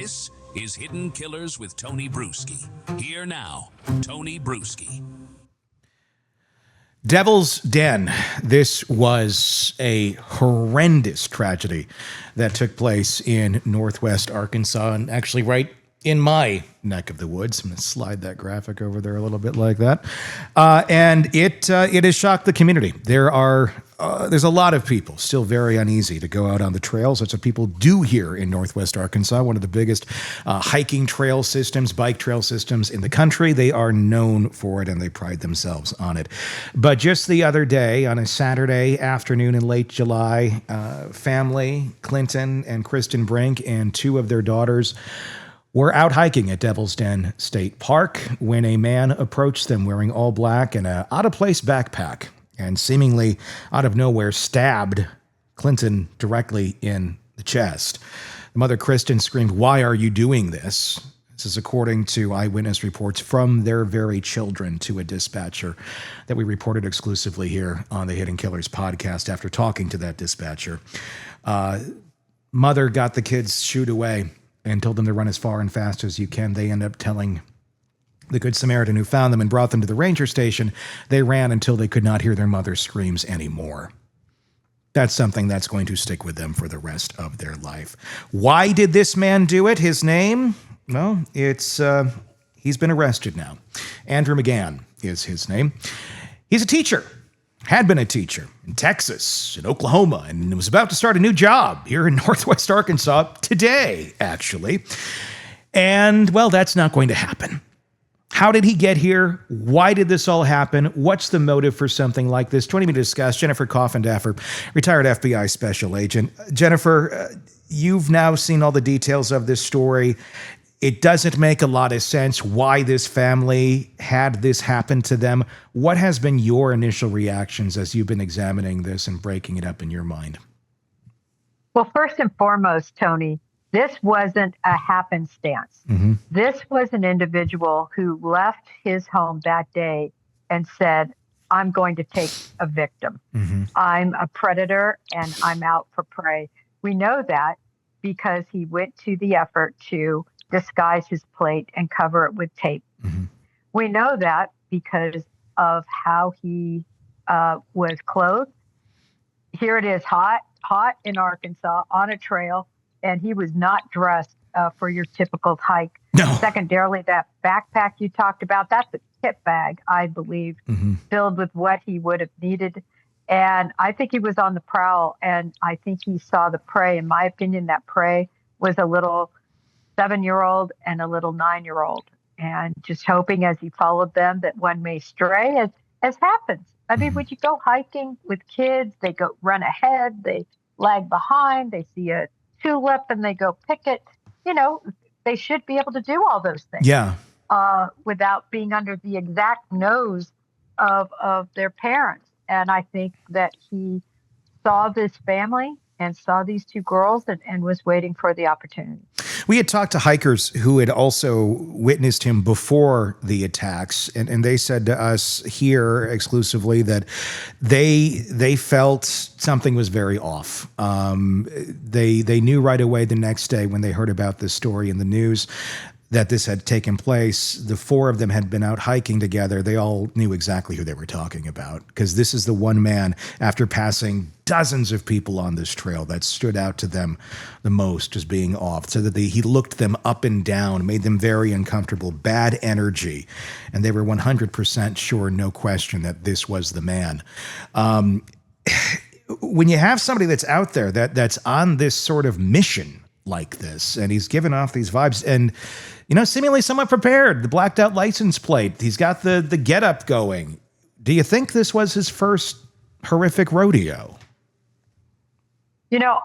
This is Hidden Killers with Tony Brueski. Here now, Tony Brueski. Devil's Den. This was a horrendous tragedy that took place in Northwest Arkansas, and actually right in my neck of the woods. I'm going to slide that graphic over there a little bit like that. And it has shocked the community. There's a lot of people still very uneasy to go out on the trails. That's what people do here in Northwest Arkansas, one of the biggest hiking trail systems, bike trail systems in the country. They are known for it, and they pride themselves on it. But just the other day, on a Saturday afternoon in late July, family, Clinton and Kristen Brink, and two of their daughters were out hiking at Devil's Den State Park when a man approached them wearing all black and an out-of-place backpack, and seemingly out of nowhere stabbed Clinton directly in the chest. The mother, Kristen, screamed, "Why are you doing this?" This is according to eyewitness reports from their very children to a dispatcher that we reported exclusively here on the Hidden Killers podcast after talking to that dispatcher. Mother got the kids shooed away and told them to run as far and fast as you can. They end up telling the Good Samaritan who found them and brought them to the ranger station. They ran until they could not hear their mother's screams anymore. That's something that's going to stick with them for the rest of their life. Why did this man do it? His name? Well, he's been arrested now. Andrew McGann is his name. He's a teacher. Had been a teacher in Texas, in Oklahoma, and was about to start a new job here in Northwest Arkansas today, actually. And, well, that's not going to happen. How did he get here? Why did this all happen? What's the motive for something like this? Joining me to discuss, Jennifer Coffindaffer, retired FBI special agent. Jennifer, you've now seen all the details of this story. It doesn't make a lot of sense why this family had this happen to them. What has been your initial reactions as you've been examining this and breaking it up in your mind? Well, first and foremost, Tony, this wasn't a happenstance. Mm-hmm. This was an individual who left his home that day and said, I'm going to take a victim. Mm-hmm. I'm a predator and I'm out for prey. We know that because he went to the effort to disguise his plate and cover it with tape. Mm-hmm. We know that because of how he was clothed. Here it is, hot in Arkansas on a trail, and he was not dressed for your typical hike. No. Secondarily, that backpack you talked about, that's a kit bag, I believe, mm-hmm. filled with what he would have needed. And I think he was on the prowl, and I think he saw the prey. In my opinion, that prey was a little 7-year-old and a little 9-year-old, and just hoping as he followed them that one may stray, as happens. I mean, when you go hiking with kids, they go run ahead, they lag behind, they see a tulip and they go pick it. You know, they should be able to do all those things. Yeah. Without being under the exact nose of their parents. And I think that he saw this family and saw these two girls and was waiting for the opportunity. We had talked to hikers who had also witnessed him before the attacks, and they said to us here exclusively that they felt something was very off. They knew right away the next day when they heard about this story in the news that this had taken place. The four of them had been out hiking together. They all knew exactly who they were talking about, because this is the one man, after passing dozens of people on this trail, that stood out to them the most as being off, so that he looked them up and down, made them very uncomfortable, bad energy, and they were 100% sure, no question, that this was the man. When you have somebody that's out there that's on this sort of mission like this, and he's given off these vibes, and seemingly somewhat prepared, the blacked out license plate, he's got the get-up going. Do you think this was his first horrific rodeo?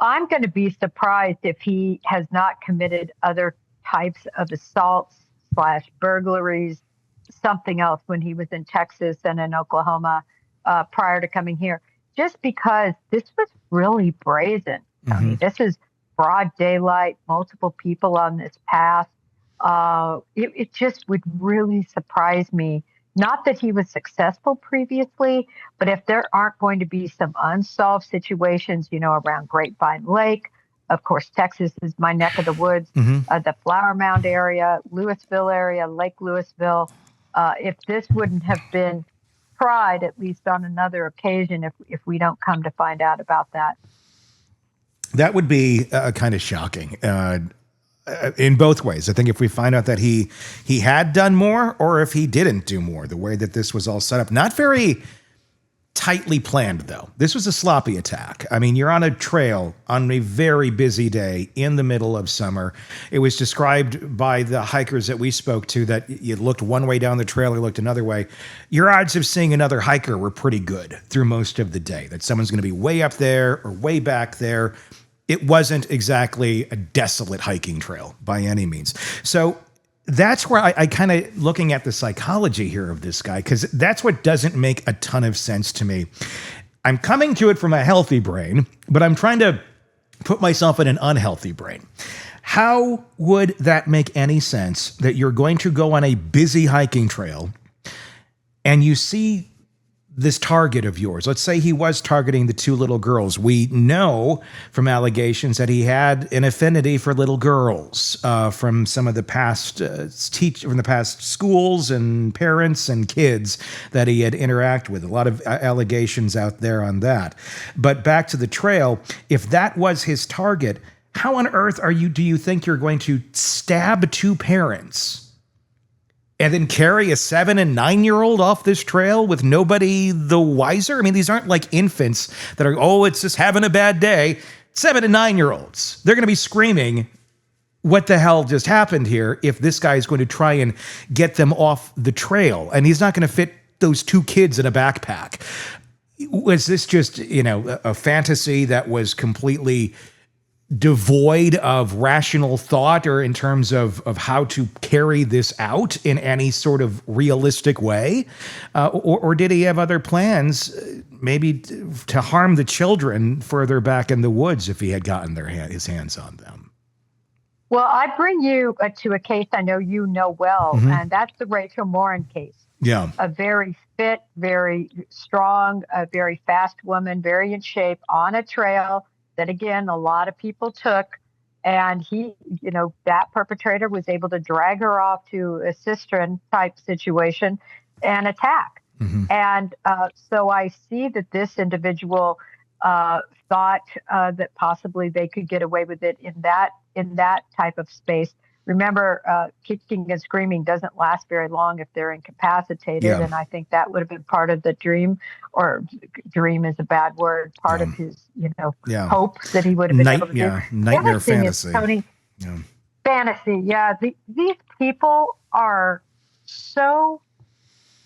I'm going to be surprised if he has not committed other types of assaults / burglaries, something else, when he was in Texas and in Oklahoma prior to coming here, just because this was really brazen. Mm-hmm. I mean, this is broad daylight, multiple people on this path. It just would really surprise me. Not that he was successful previously, but if there aren't going to be some unsolved situations, around Grapevine Lake, Of course, Texas is my neck of the woods, the Flower Mound area, Louisville area, Lake Louisville. If this wouldn't have been tried, at least on another occasion, if we don't come to find out about that. That would be kind of shocking in both ways. I think if we find out that he had done more, or if he didn't do more, the way that this was all set up. Not very tightly planned, though. This was a sloppy attack. I mean, you're on a trail on a very busy day in the middle of summer. It was described by the hikers that we spoke to that you looked one way down the trail, you looked another way. Your odds of seeing another hiker were pretty good through most of the day, that someone's going to be way up there or way back there. It wasn't exactly a desolate hiking trail by any means. So that's where I kind of looking at the psychology here of this guy, because that's what doesn't make a ton of sense to me. I'm coming to it from a healthy brain, but I'm trying to put myself in an unhealthy brain. How would that make any sense that you're going to go on a busy hiking trail and you see this target of yours? Let's say he was targeting the two little girls. We know from allegations that he had an affinity for little girls from some of the past from the past schools and parents and kids that he had interacted with. A lot of allegations out there on that. But back to the trail, if that was his target, how on earth do you think you're going to stab two parents and then carry a 7 and 9-year-old off this trail with nobody the wiser? I mean, these aren't like infants that are, it's just having a bad day. 7 and 9-year-olds. They're going to be screaming, what the hell just happened here, if this guy is going to try and get them off the trail. And he's not going to fit those two kids in a backpack. Was this just, a fantasy that was completely devoid of rational thought, or in terms of how to carry this out in any sort of realistic way? Or did he have other plans, maybe to harm the children further back in the woods if he had gotten his hands on them? Well, I bring you to a case I know you know well, and that's the Rachel Morin case. Yeah. A very fit, very strong, a very fast woman, very in shape, on a trail that, again, a lot of people took. And he, that perpetrator was able to drag her off to a cistern type situation and attack. And so I see that this individual thought that possibly they could get away with it in that type of space. Remember, kicking and screaming doesn't last very long if they're incapacitated. Yeah. And I think that would have been part of the dream, or dream is a bad word, part of his, hope that he would have been able to do. Nightmare fantasy. Tony, fantasy. Yeah. These people are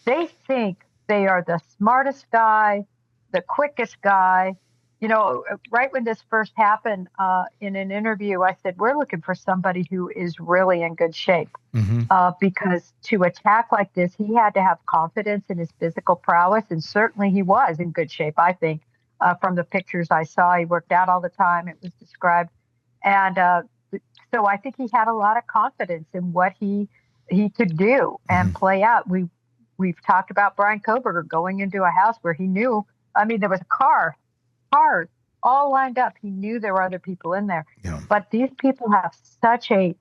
they think they are the smartest guy, the quickest guy. Right when this first happened, in an interview, I said, we're looking for somebody who is really in good shape, because to attack like this, he had to have confidence in his physical prowess. And certainly he was in good shape, I think, from the pictures I saw. He worked out all the time. It was described. And so I think he had a lot of confidence in what he could do and play out. We've talked about Brian Koberger going into a house where he knew, there was a cars all lined up. He knew there were other people in there. Yeah. But these people have such a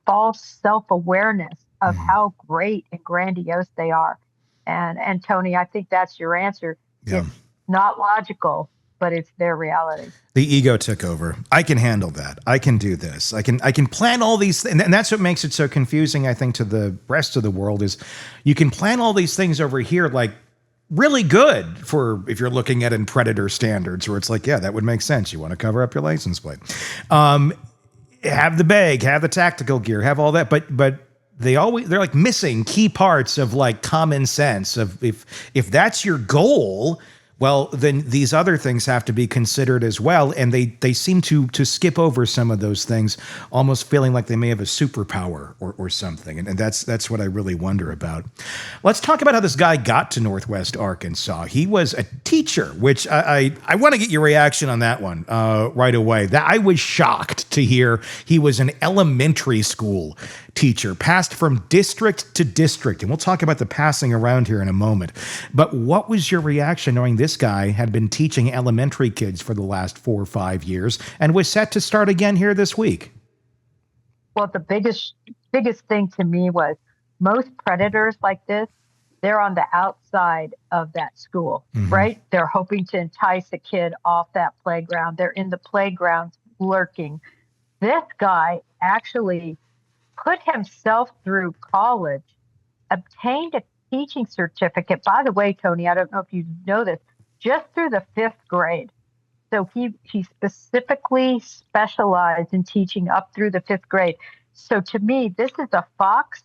false self-awareness of how great and grandiose they are. And Tony, I think that's your answer. Yeah. It's not logical, but it's their reality. The ego took over. I can handle that. I can do this. I can plan all these things. And that's what makes it so confusing, I think, to the rest of the world, is you can plan all these things over here, like, really good for if you're looking at in predator standards, where it's like, yeah, that would make sense. You want to cover up your license plate. Have the bag, have the tactical gear, have all that. But they're like missing key parts of like common sense of if that's your goal, well, then these other things have to be considered as well. And they seem to skip over some of those things, almost feeling like they may have a superpower or something. And that's what I really wonder about. Let's talk about how this guy got to Northwest Arkansas. He was a teacher, which I want to get your reaction on that one right away. That I was shocked to hear he was an elementary school teacher, passed from district to district. And we'll talk about the passing around here in a moment. But what was your reaction knowing this this guy had been teaching elementary kids for the last 4 or 5 years and was set to start again here this week. Well, the biggest thing to me was most predators like this, they're on the outside of that school, right? They're hoping to entice a kid off that playground. They're in the playgrounds lurking. This guy actually put himself through college, obtained a teaching certificate. By the way, Tony, I don't know if you know this, just through the 5th grade. So he specifically specialized in teaching up through the 5th grade. So to me, this is a fox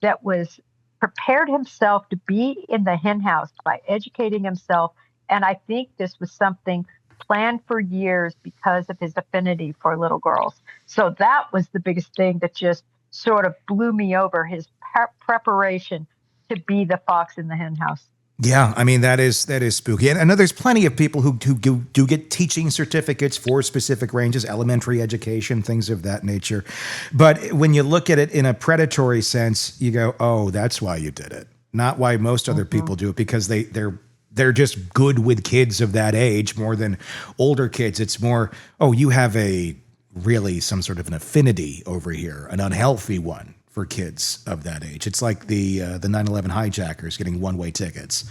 that was prepared himself to be in the hen house by educating himself. And I think this was something planned for years because of his affinity for little girls. So that was the biggest thing that just sort of blew me over, his preparation to be the fox in the hen house. Yeah, I mean, that is spooky. And I know there's plenty of people who do get teaching certificates for specific ranges, elementary education, things of that nature. But when you look at it in a predatory sense, you go, oh, that's why you did it. Not why most other people do it, because they're just good with kids of that age more than older kids. It's more, oh, you have really some sort of an affinity over here, an unhealthy one for kids of that age. It's like the 9/11 hijackers getting one-way tickets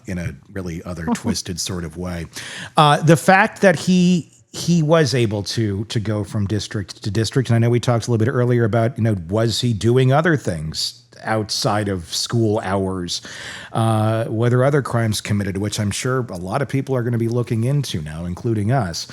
in a really other twisted sort of way. The fact that he was able to go from district to district, and I know we talked a little bit earlier about, was he doing other things outside of school hours? Were there other crimes committed, which I'm sure a lot of people are going to be looking into now, including us.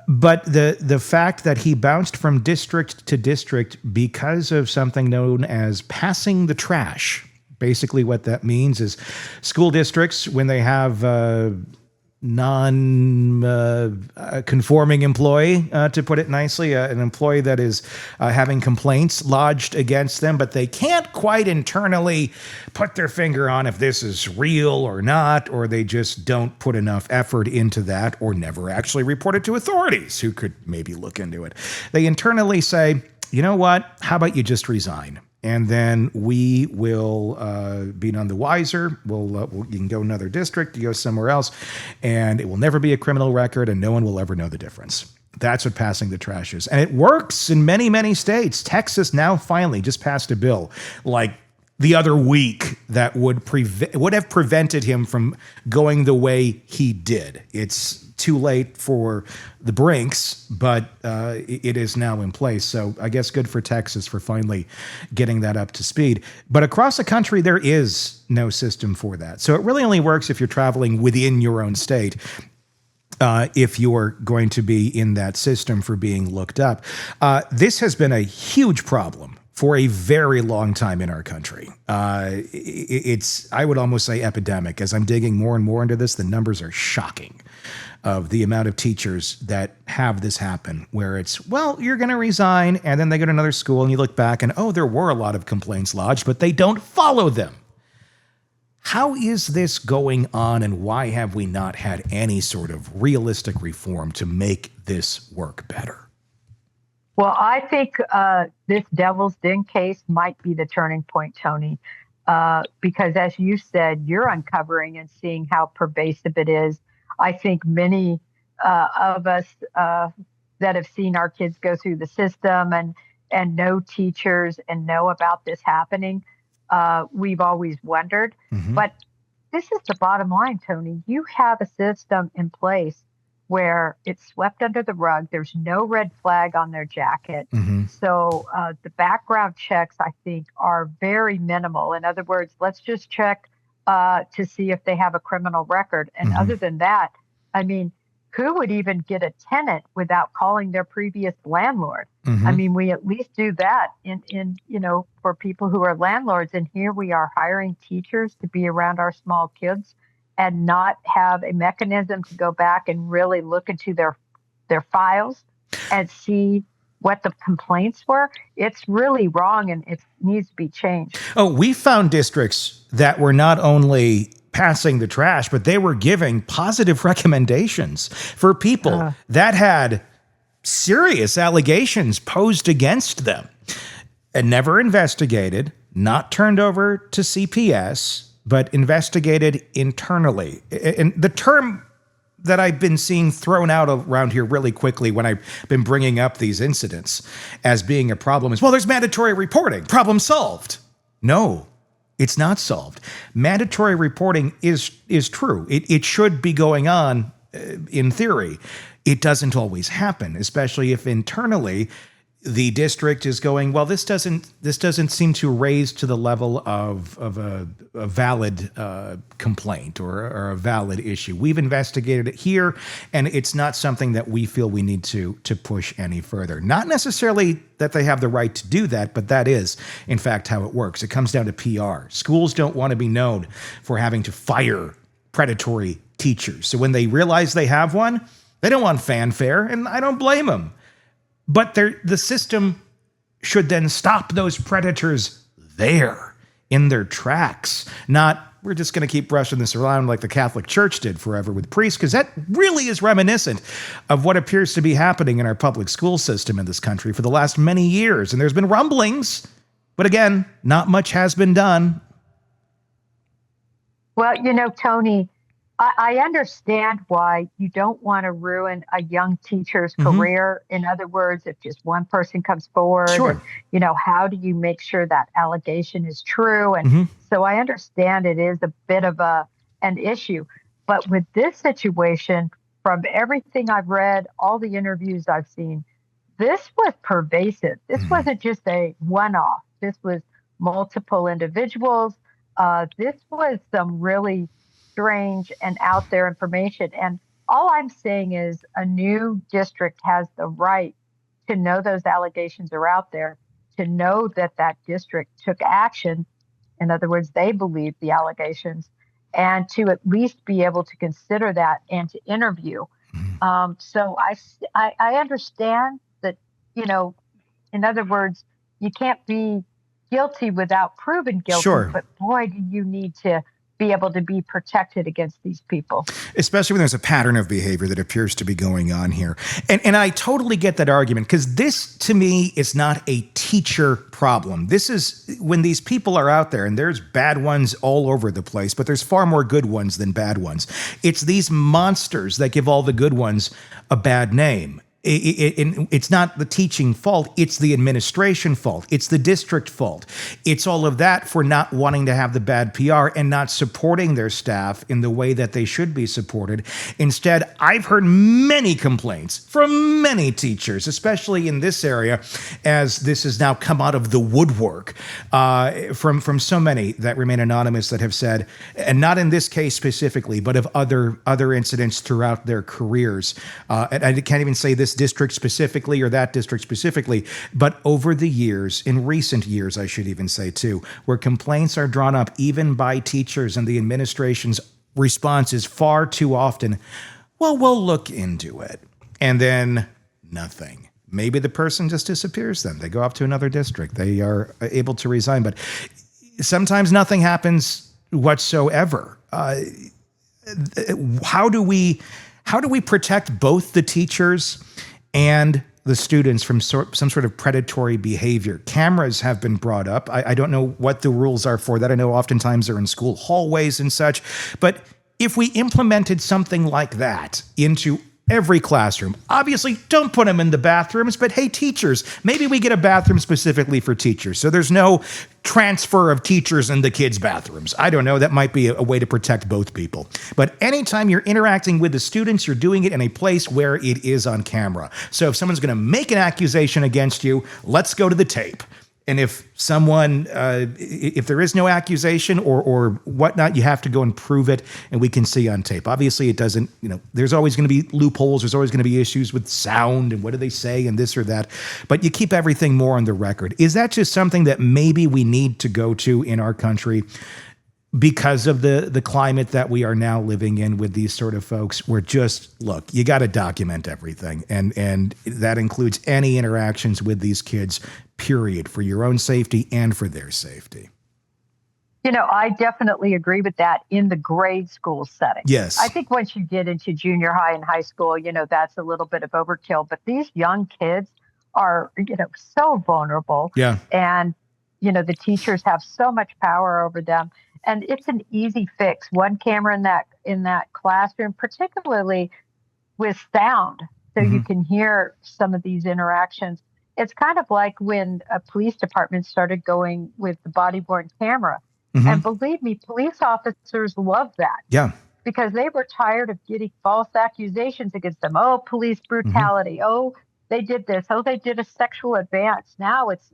But the fact that he bounced from district to district because of something known as passing the trash. Basically what that means is school districts, when they have non-conforming employee, to put it nicely, an employee that is having complaints lodged against them, but they can't quite internally put their finger on if this is real or not, or they just don't put enough effort into that, or never actually report it to authorities who could maybe look into it. They internally say, you know what, how about you just resign? And then we will be none the wiser. You can go another district, you go somewhere else, and it will never be a criminal record, and no one will ever know the difference. That's what passing the trash is. And it works in many, many states. Texas now finally just passed a bill like the other week that would have prevented him from going the way he did. It's too late for the Brinks, but it is now in place. So I guess good for Texas for finally getting that up to speed. But across the country, there is no system for that. So it really only works if you're traveling within your own state. If you're going to be in that system for being looked up. This has been a huge problem for a very long time in our country. It's, I would almost say, epidemic. As I'm digging more and more into this, the numbers are shocking of the amount of teachers that have this happen, where it's, well, you're going to resign, and then they go to another school, and you look back, and, oh, there were a lot of complaints lodged, but they don't follow them. How is this going on, and why have we not had any sort of realistic reform to make this work better? Well, I think this Devil's Den case might be the turning point, Tony, because as you said, you're uncovering and seeing how pervasive it is. I think many of us that have seen our kids go through the system and know teachers and know about this happening, we've always wondered. But this is the bottom line, Tony. You have a system in place where it's swept under the rug. There's no red flag on their jacket. So the background checks, I think, are very minimal. In other words, let's just check to see if they have a criminal record. And other than that, I mean, who would even get a tenant without calling their previous landlord? I mean, we at least do that in for people who are landlords. And here we are hiring teachers to be around our small kids and not have a mechanism to go back and really look into their files and see what the complaints were. It's really wrong, and it needs to be changed. Oh, we found districts that were not only passing the trash, but they were giving positive recommendations for people that had serious allegations posed against them and never investigated, not turned over to CPS, but investigated internally. And the term that I've been seeing thrown out around here really quickly when I've been bringing up these incidents as being a problem is, well, there's mandatory reporting. Problem solved. No, it's not solved. Mandatory reporting is true. It should be going on in theory. It doesn't always happen, especially if internally the district is going, well, this doesn't seem to raise to the level of a valid complaint or a valid issue. We've investigated it here, and it's not something that we feel we need to push any further. Not necessarily that they have the right to do that, but that is, in fact, how it works. It comes down to PR. Schools don't want to be known for having to fire predatory teachers. So when they realize they have one, they don't want fanfare, and I don't blame them. But the system should then stop those predators there in their tracks. Not, we're just going to keep brushing this around like the Catholic Church did forever with priests, because that really is reminiscent of what appears to be happening in our public school system in this country for the last many years. And there's been rumblings, but again, not much has been done. Well, Tony, I understand why you don't want to ruin a young teacher's career. In other words, if just one person comes forward, sure. And, how do you make sure that allegation is true? And so I understand it is a bit of an issue. But with this situation, from everything I've read, all the interviews I've seen, this was pervasive. This wasn't just a one-off. This was multiple individuals. This was some really strange and out there information. And all I'm saying is a new district has the right to know those allegations are out there, to know that that district took action. In other words, they believe the allegations, and to at least be able to consider that and to interview. So I understand that, in other words, you can't be guilty without proven guilty. Sure. But boy, do you need to be able to be protected against these people. Especially when there's a pattern of behavior that appears to be going on here. And I totally get that argument, because this, to me, is not a teacher problem. This is when these people are out there, and there's bad ones all over the place, but there's far more good ones than bad ones. It's these monsters that give all the good ones a bad name. It's not the teaching fault. It's the administration fault. It's the district fault. It's all of that for not wanting to have the bad PR and not supporting their staff in the way that they should be supported. Instead, I've heard many complaints from many teachers, especially in this area, as this has now come out of the woodwork, from so many that remain anonymous that have said, and not in this case specifically, but of other incidents throughout their careers. And I can't even say this district specifically or that district specifically, but over the years, in recent years, I should even say too, where complaints are drawn up even by teachers, and the administration's response is far too often, well, we'll look into it. And then nothing. Maybe the person just disappears then. They go off to another district. They are able to resign, but sometimes nothing happens whatsoever. How do we protect both the teachers and the students from some sort of predatory behavior? Cameras have been brought up. I don't know what the rules are for that. I know oftentimes they're in school hallways and such. But if we implemented something like that into every classroom, obviously don't put them in the bathrooms, but hey, teachers, maybe we get a bathroom specifically for teachers, so there's no transfer of teachers in the kids' bathrooms. I don't know. That might be a way to protect both people. But anytime you're interacting with the students, you're doing it in a place where it is on camera. So if someone's going to make an accusation against you, let's go to the tape. And if someone, if there is no accusation or whatnot, you have to go and prove it, and we can see on tape. Obviously, it doesn't, there's always going to be loopholes. There's always going to be issues with sound and what do they say and this or that. But you keep everything more on the record. Is that just something that maybe we need to go to in our country because of the climate that we are now living in with these sort of folks? Where just, look, you got to document everything. And that includes any interactions with these kids, period, for your own safety and for their safety. I definitely agree with that in the grade school setting. Yes. I think once you get into junior high and high school, that's a little bit of overkill. But these young kids are, so vulnerable. Yeah. And, the teachers have so much power over them. And it's an easy fix. One camera in that classroom, particularly with sound, so you can hear some of these interactions. It's kind of like when a police department started going with the body-worn camera. And believe me, police officers love that. Yeah. Because they were tired of getting false accusations against them. Oh, police brutality. Oh, they did this. Oh, they did a sexual advance. Now it's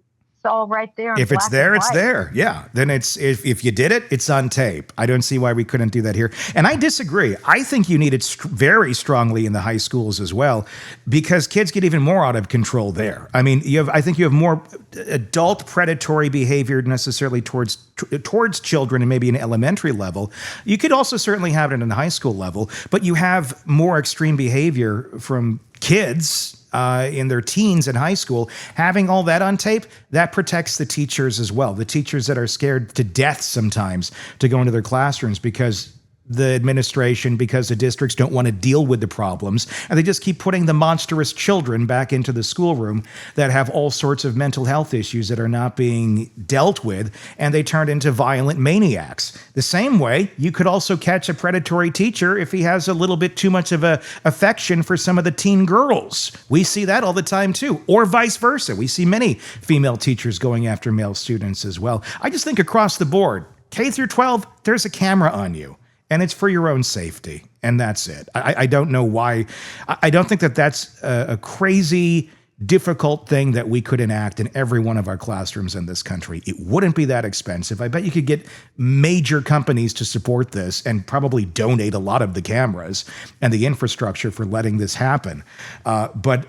all right there. If it's there, it's there. Yeah. Then it's if you did it, it's on tape. I don't see why we couldn't do that here. And I disagree. I think you need it very strongly in the high schools as well, because kids get even more out of control there. I mean, I think you have more adult predatory behavior necessarily towards children and maybe an elementary level. You could also certainly have it in the high school level, but you have more extreme behavior from kids in their teens and high school. Having all that on tape, that protects the teachers as well. The teachers that are scared to death sometimes to go into their classrooms because the administration, because the districts don't want to deal with the problems, and they just keep putting the monstrous children back into the schoolroom that have all sorts of mental health issues that are not being dealt with, and they turn into violent maniacs. The same way, you could also catch a predatory teacher if he has a little bit too much of a affection for some of the teen girls. We see that all the time too, or vice versa. We see many female teachers going after male students as well. I just think across the board, K through 12, there's a camera on you. And it's for your own safety. And that's it. I don't know why. I don't think that that's a crazy, difficult thing that we could enact in every one of our classrooms in this country. It wouldn't be that expensive. I bet you could get major companies to support this and probably donate a lot of the cameras and the infrastructure for letting this happen. But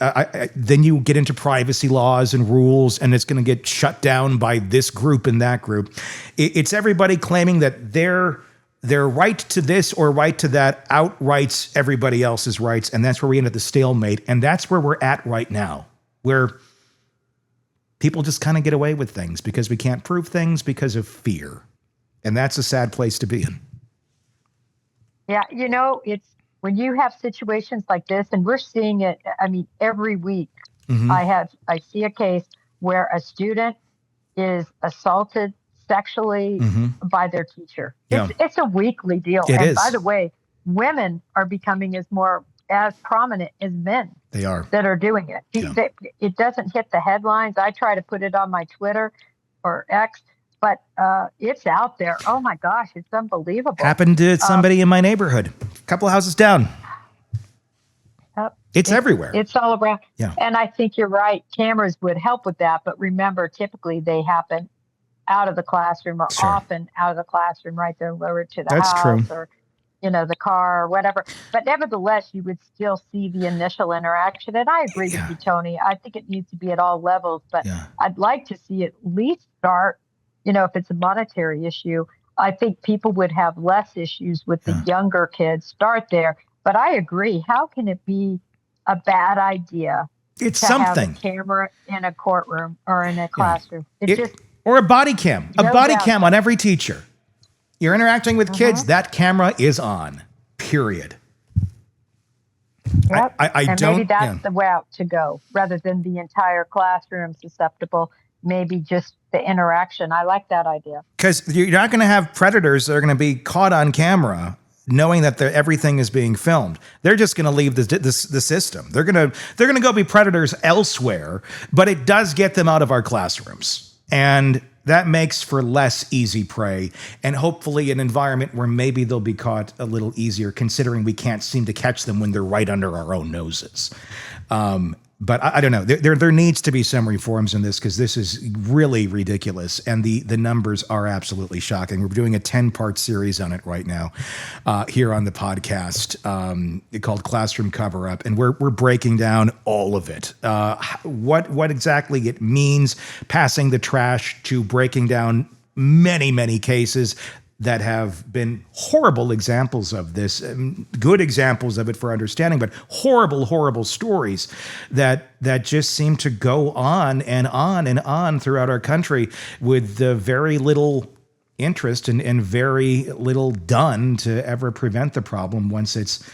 then you get into privacy laws and rules, and it's going to get shut down by this group and that group. It's everybody claiming that their right to this or right to that outrights everybody else's rights, and that's where we end at the stalemate, and that's where we're at right now, where people just kind of get away with things because we can't prove things because of fear, and that's a sad place to be in. Yeah, it's when you have situations like this, and we're seeing it, I mean, every week. I see a case where a student is assaulted sexually by their teacher. It's a weekly deal. By the way, women are becoming as prominent as men. They are. That are doing it. It doesn't hit the headlines. I try to put it on my Twitter or X, but it's out there. Oh my gosh, it's unbelievable. Happened to somebody in my neighborhood, a couple of houses down. It's everywhere. It's all around. Yeah. And I think you're right. Cameras would help with that, but remember, typically they happen out of the classroom, or often out of the classroom, right? They're lowered to the house true. Or, the car or whatever. But nevertheless, you would still see the initial interaction. And I agree with you, Tony. I think it needs to be at all levels, but I'd like to see at least start, if it's a monetary issue, I think people would have less issues with the younger kids. Start there. But I agree. How can it be a bad idea it's to something. have a camera in a courtroom or in a classroom? Or a body cam. A body cam on every teacher. You're interacting with kids, that camera is on. Period. Yep. I and don't. Maybe that's the route to go, rather than the entire classroom susceptible. Maybe just the interaction. I like that idea. Because you're not going to have predators that are going to be caught on camera knowing that everything is being filmed. They're just going to leave the system. They're going to go be predators elsewhere, but it does get them out of our classrooms. And that makes for less easy prey, and hopefully an environment where maybe they'll be caught a little easier, considering we can't seem to catch them when they're right under our own noses. But I don't know. There needs to be some reforms in this, because this is really ridiculous, and the numbers are absolutely shocking. We're doing a 10-part series on it right now here on the podcast called Classroom Cover-Up, and we're breaking down all of it. What exactly it means, passing the trash to breaking down many, many cases that have been horrible examples of this, good examples of it for understanding, but horrible, horrible stories that just seem to go on and on and on throughout our country with very little interest and very little done to ever prevent the problem once it's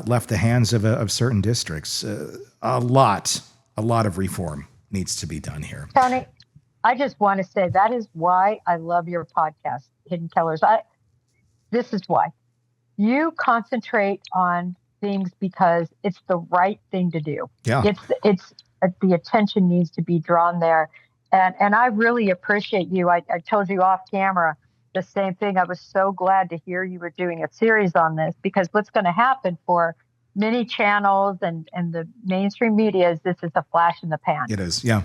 left the hands of certain districts. A lot of reform needs to be done here. Tony, I just want to say that is why I love your podcast, Hidden Killers. This is why. You concentrate on things because it's the right thing to do. Yeah. It's the attention needs to be drawn there. And I really appreciate you. I told you off camera the same thing. I was so glad to hear you were doing a series on this, because what's going to happen for many channels and the mainstream media is this is a flash in the pan. It is, yeah.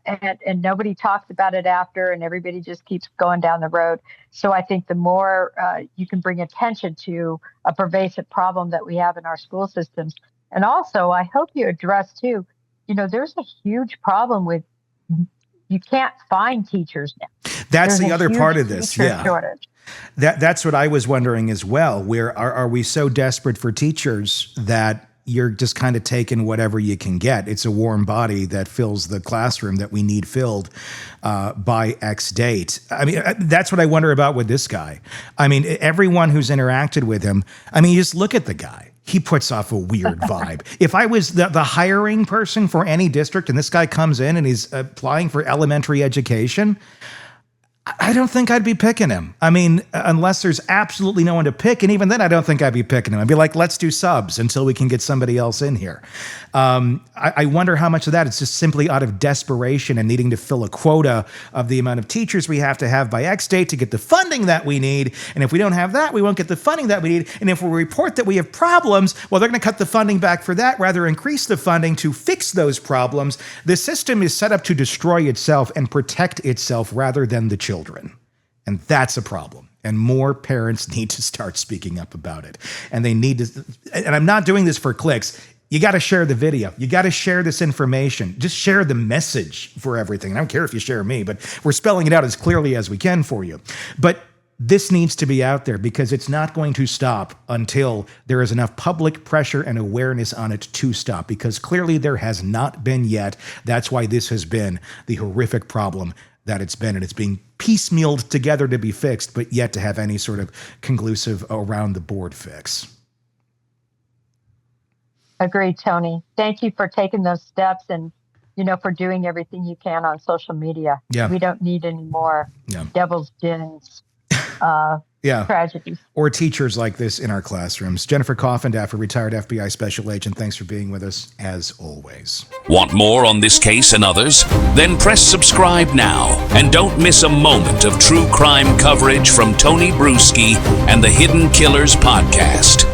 And nobody talks about it after, and everybody just keeps going down the road. So I think the more you can bring attention to a pervasive problem that we have in our school systems. And also, I hope you address too, there's a huge problem with you can't find teachers now. That's the other part of this, yeah. Shortage. That's what I was wondering as well. Where are we so desperate for teachers that you're just kind of taking whatever you can get? It's a warm body that fills the classroom that we need filled by X date. I mean, that's what I wonder about with this guy. I mean, everyone who's interacted with him, I mean, you just look at the guy. He puts off a weird vibe. If I was the hiring person for any district and this guy comes in and he's applying for elementary education, I don't think I'd be picking him. I mean, unless there's absolutely no one to pick. And even then, I don't think I'd be picking him. I'd be like, let's do subs until we can get somebody else in here. I wonder how much of that is just simply out of desperation and needing to fill a quota of the amount of teachers we have to have by X date to get the funding that we need. And if we don't have that, we won't get the funding that we need. And if we report that we have problems, well, they're going to cut the funding back for that, rather increase the funding to fix those problems. The system is set up to destroy itself and protect itself rather than the children. And that's a problem. And more parents need to start speaking up about it. And they need to, and I'm not doing this for clicks. You got to share the video. You got to share this information. Just share the message for everything. And I don't care if you share me, but we're spelling it out as clearly as we can for you. But this needs to be out there because it's not going to stop until there is enough public pressure and awareness on it to stop, because clearly there has not been yet. That's why this has been the horrific problem that it's been, and it's being piecemealed together to be fixed, but yet to have any sort of conclusive around the board fix. Agreed, Tony. Thank you for taking those steps and, for doing everything you can on social media. Yeah. We don't need any more devil's dens. Tragedies. Or teachers like this in our classrooms. Jennifer Coffindaffer, retired FBI special agent, thanks for being with us as always. Want more on this case and others? Then press subscribe now and don't miss a moment of true crime coverage from Tony Brueski and the Hidden Killers podcast.